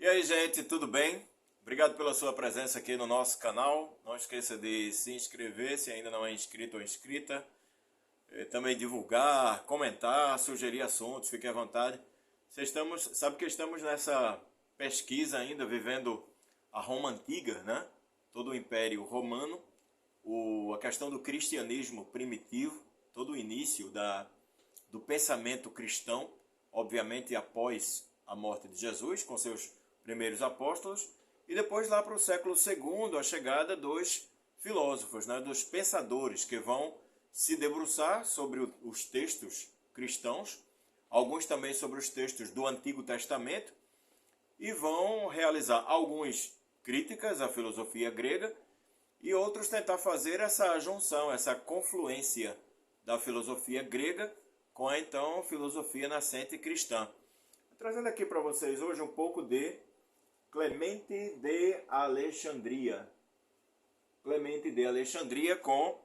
E aí, gente, tudo bem? Obrigado pela sua presença aqui no nosso canal. Não esqueça de se inscrever se ainda não é inscrito ou inscrita. Também divulgar, comentar, sugerir assuntos, fique à vontade. Sabe que estamos nessa pesquisa ainda, vivendo a Roma Antiga, né? Todo o Império Romano, a questão do cristianismo primitivo, todo o início do pensamento cristão, obviamente após a morte de Jesus, com seus primeiros apóstolos, e depois lá para o século II, a chegada dos filósofos, né, dos pensadores que vão se debruçar sobre os textos cristãos, alguns também sobre os textos do Antigo Testamento, e vão realizar algumas críticas à filosofia grega e outros tentar fazer essa junção, essa confluência da filosofia grega com a então filosofia nascente cristã. Trazendo aqui para vocês hoje um pouco de Clemente de Alexandria. Clemente de Alexandria com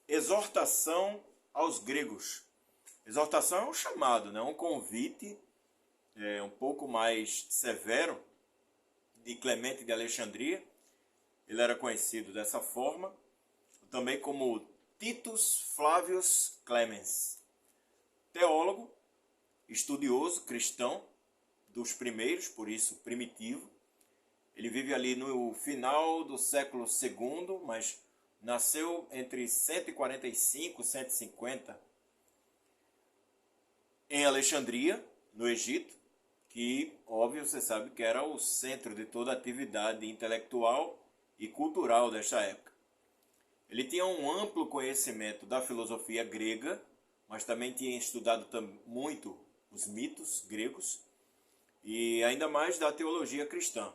exortação aos gregos. Exortação é um chamado, né? Um convite um pouco mais severo de Clemente de Alexandria. Ele era conhecido dessa forma, também como Titus Flavius Clemens. Teólogo, estudioso, cristão, dos primeiros, por isso primitivo. Ele vive ali no final do século II, mas nasceu entre 145 e 150 em Alexandria, no Egito, que, óbvio, você sabe que era o centro de toda a atividade intelectual e cultural desta época. Ele tinha um amplo conhecimento da filosofia grega, mas também tinha estudado muito os mitos gregos e ainda mais da teologia cristã.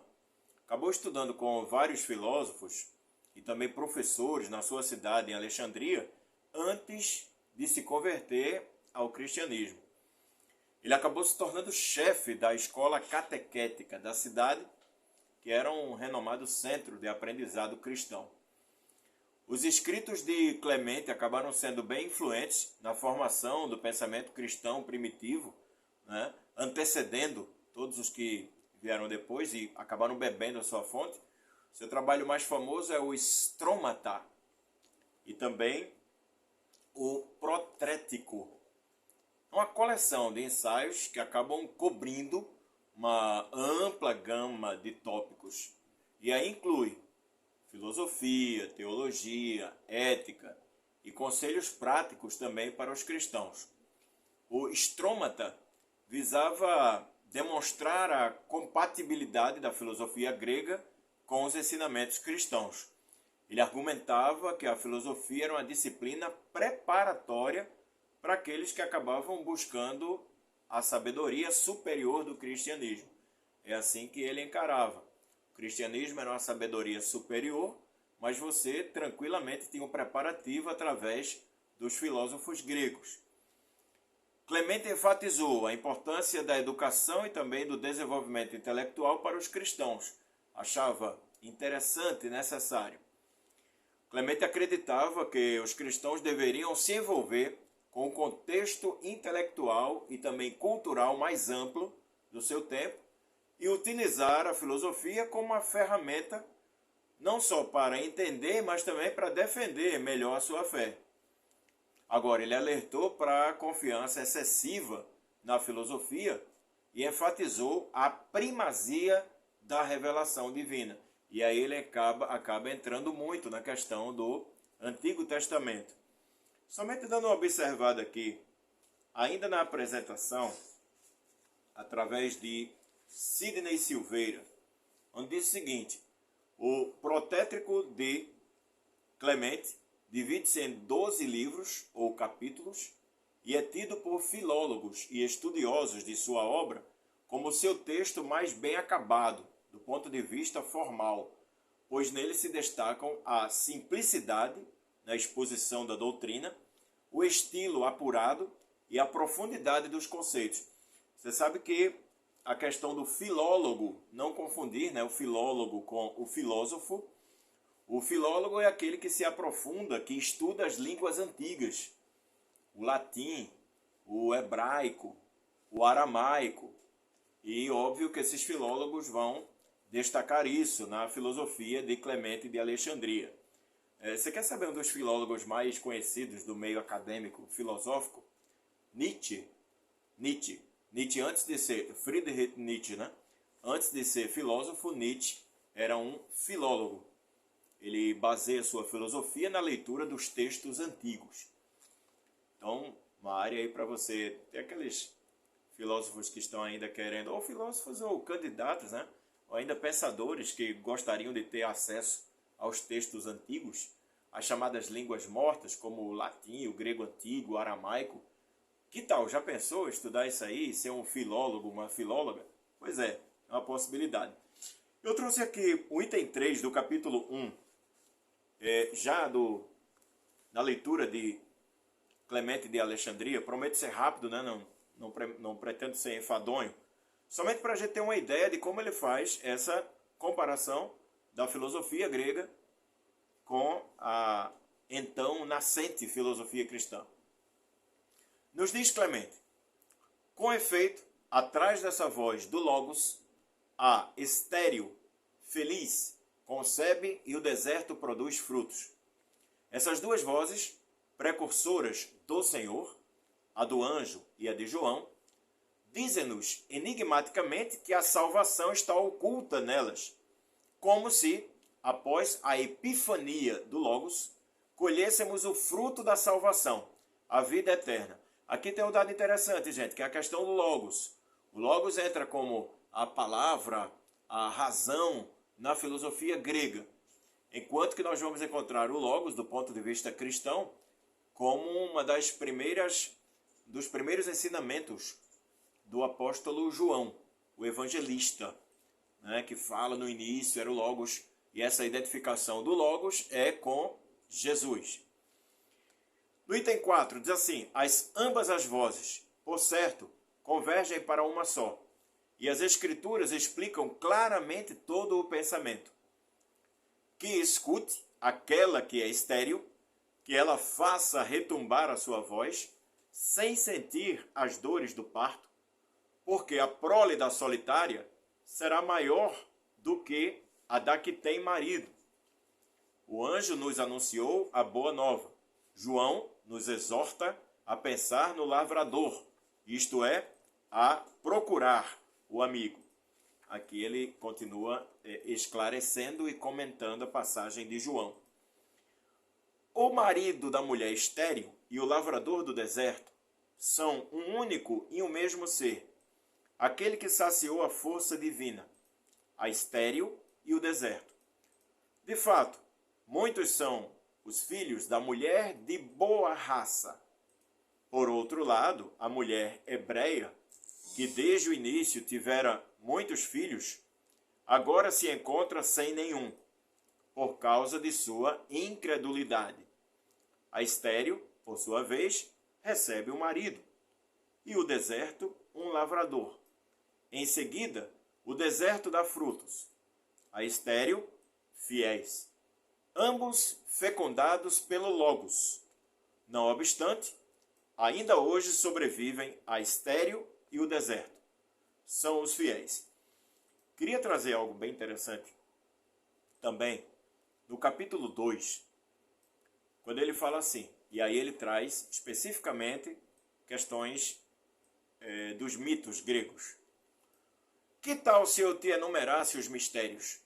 Acabou estudando com vários filósofos e também professores na sua cidade, em Alexandria, antes de se converter ao cristianismo. Ele acabou se tornando chefe da escola catequética da cidade, que era um renomado centro de aprendizado cristão. Os escritos de Clemente acabaram sendo bem influentes na formação do pensamento cristão primitivo, né, antecedendo todos os que vieram depois e acabaram bebendo a sua fonte. Seu trabalho mais famoso é o Stromata e também o Protrético. Uma coleção de ensaios que acabam cobrindo uma ampla gama de tópicos. E aí inclui filosofia, teologia, ética e conselhos práticos também para os cristãos. O Stromata visava demonstrar a compatibilidade da filosofia grega com os ensinamentos cristãos. Ele argumentava que a filosofia era uma disciplina preparatória para aqueles que acabavam buscando a sabedoria superior do cristianismo. É assim que ele encarava. O cristianismo era uma sabedoria superior, mas você tranquilamente tinha um preparativo através dos filósofos gregos. Clemente enfatizou a importância da educação e também do desenvolvimento intelectual para os cristãos. Achava interessante e necessário. Clemente acreditava que os cristãos deveriam se envolver com o contexto intelectual e também cultural mais amplo do seu tempo e utilizar a filosofia como uma ferramenta não só para entender, mas também para defender melhor a sua fé. Agora, ele alertou para a confiança excessiva na filosofia e enfatizou a primazia da revelação divina. E aí ele acaba entrando muito na questão do Antigo Testamento. Somente dando uma observada aqui, ainda na apresentação, através de Sidney Silveira, onde diz o seguinte: o Protétrico de Clemente divide-se em 12 livros ou capítulos e é tido por filólogos e estudiosos de sua obra como seu texto mais bem acabado do ponto de vista formal, pois nele se destacam a simplicidade na exposição da doutrina, o estilo apurado e a profundidade dos conceitos. Você sabe que a questão do filólogo, não confundir, né, o filólogo com o filósofo. O filólogo é aquele que se aprofunda, que estuda as línguas antigas, o latim, o hebraico, o aramaico. E óbvio que esses filólogos vão destacar isso na filosofia de Clemente de Alexandria. Você quer saber um dos filólogos mais conhecidos do meio acadêmico filosófico? Nietzsche. Nietzsche, antes de ser Friedrich Nietzsche, né? Antes de ser filósofo, Nietzsche era um filólogo. Ele baseia sua filosofia na leitura dos textos antigos. Então, uma área aí para você ter aqueles filósofos que estão ainda querendo, ou filósofos ou candidatos, né? Ou ainda pensadores que gostariam de ter acesso aos textos antigos, as chamadas línguas mortas, como o latim, o grego antigo, o aramaico. Que tal? Já pensou estudar isso aí, ser um filólogo, uma filóloga? Pois é uma possibilidade. Eu trouxe aqui o item 3 do capítulo 1, na leitura de Clemente de Alexandria. Prometo ser rápido, né? Não pretendo ser enfadonho. Somente para a gente ter uma ideia de como ele faz essa comparação da filosofia grega com a então nascente filosofia cristã. Nos diz Clemente: com efeito, atrás dessa voz do Logos, a estéril, feliz, concebe e o deserto produz frutos. Essas duas vozes, precursoras do Senhor, a do anjo e a de João, dizem-nos enigmaticamente que a salvação está oculta nelas, como se, após a epifania do Logos, colhêssemos o fruto da salvação, a vida eterna. Aqui tem um dado interessante, gente, que é a questão do Logos. O Logos entra como a palavra, a razão na filosofia grega, enquanto que nós vamos encontrar o Logos, do ponto de vista cristão, como dos primeiros ensinamentos do apóstolo João, o evangelista, né, que fala no início, era o Logos, e essa identificação do Logos é com Jesus. No item 4, diz assim: ambas as vozes, por certo, convergem para uma só, e as Escrituras explicam claramente todo o pensamento. Que escute aquela que é estéril, que ela faça retumbar a sua voz, sem sentir as dores do parto, porque a prole da solitária será maior do que a da que tem marido. O anjo nos anunciou a boa nova. João nos exorta a pensar no lavrador, isto é, a procurar o amigo. Aqui ele continua esclarecendo e comentando a passagem de João. O marido da mulher estéril e o lavrador do deserto são um único e o mesmo ser, aquele que saciou a força divina, a estéril e o deserto. De fato, muitos são os filhos da mulher de boa raça. Por outro lado, a mulher hebreia, que desde o início tivera muitos filhos, agora se encontra sem nenhum, por causa de sua incredulidade. A estéril, por sua vez, recebe um marido, e o deserto um lavrador. Em seguida, o deserto dá frutos. A estéril, fiéis. Ambos fecundados pelo Logos. Não obstante, ainda hoje sobrevivem a estéril e o deserto. São os fiéis. Queria trazer algo bem interessante também no capítulo 2, quando ele fala assim, e aí ele traz especificamente questões dos mitos gregos. Que tal se eu te enumerasse os mistérios?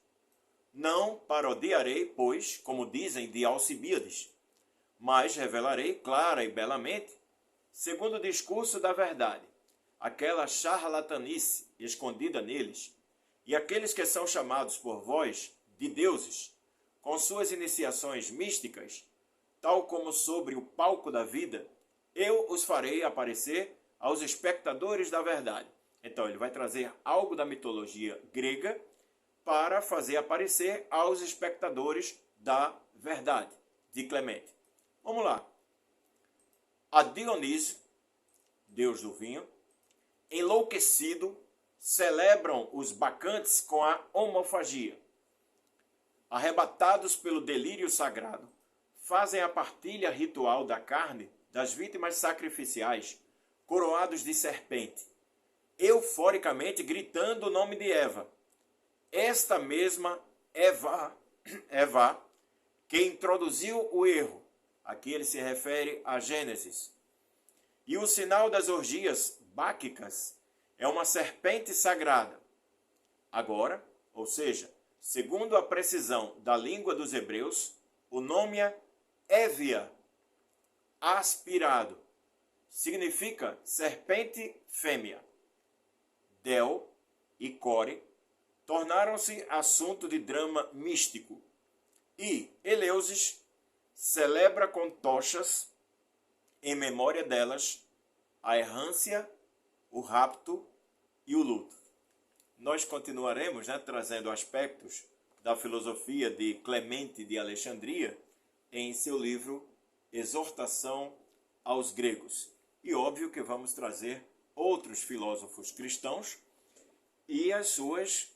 Não parodiarei, pois, como dizem de Alcibíades, mas revelarei clara e belamente, segundo o discurso da verdade, aquela charlatanice escondida neles, e aqueles que são chamados por vós de deuses, com suas iniciações místicas, tal como sobre o palco da vida, eu os farei aparecer aos espectadores da verdade. Então ele vai trazer algo da mitologia grega para fazer aparecer aos espectadores da verdade, de Clemente. Vamos lá. A Dionísio, deus do vinho, enlouquecido, celebram os bacantes com a homofagia. Arrebatados pelo delírio sagrado, fazem a partilha ritual da carne das vítimas sacrificiais, coroados de serpente. euforicamente gritando o nome de Eva. Esta mesma Eva que introduziu o erro. Aqui ele se refere a Gênesis. E o sinal das orgias báquicas é uma serpente sagrada. Agora, ou seja, segundo a precisão da língua dos hebreus, o nome é Évia, aspirado. Significa serpente fêmea. Del e Core tornaram-se assunto de drama místico. E Eleusis celebra com tochas, em memória delas, a errância, o rapto e o luto. Nós continuaremos trazendo aspectos da filosofia de Clemente de Alexandria em seu livro Exortação aos Gregos. E óbvio que vamos trazer outros filósofos cristãos e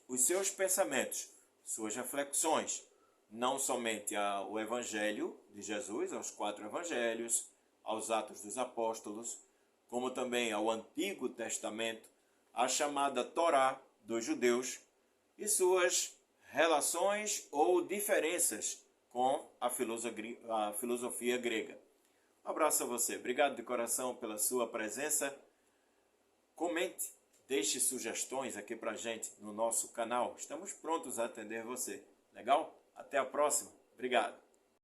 os seus pensamentos, suas reflexões, não somente ao Evangelho de Jesus, aos 4 Evangelhos, aos Atos dos Apóstolos, como também ao Antigo Testamento, à chamada Torá dos judeus e suas relações ou diferenças com a filosofia grega. Um abraço a você. Obrigado de coração pela sua presença. Comente, deixe sugestões aqui pra gente no nosso canal. Estamos prontos a atender você. Legal? Até a próxima. Obrigado.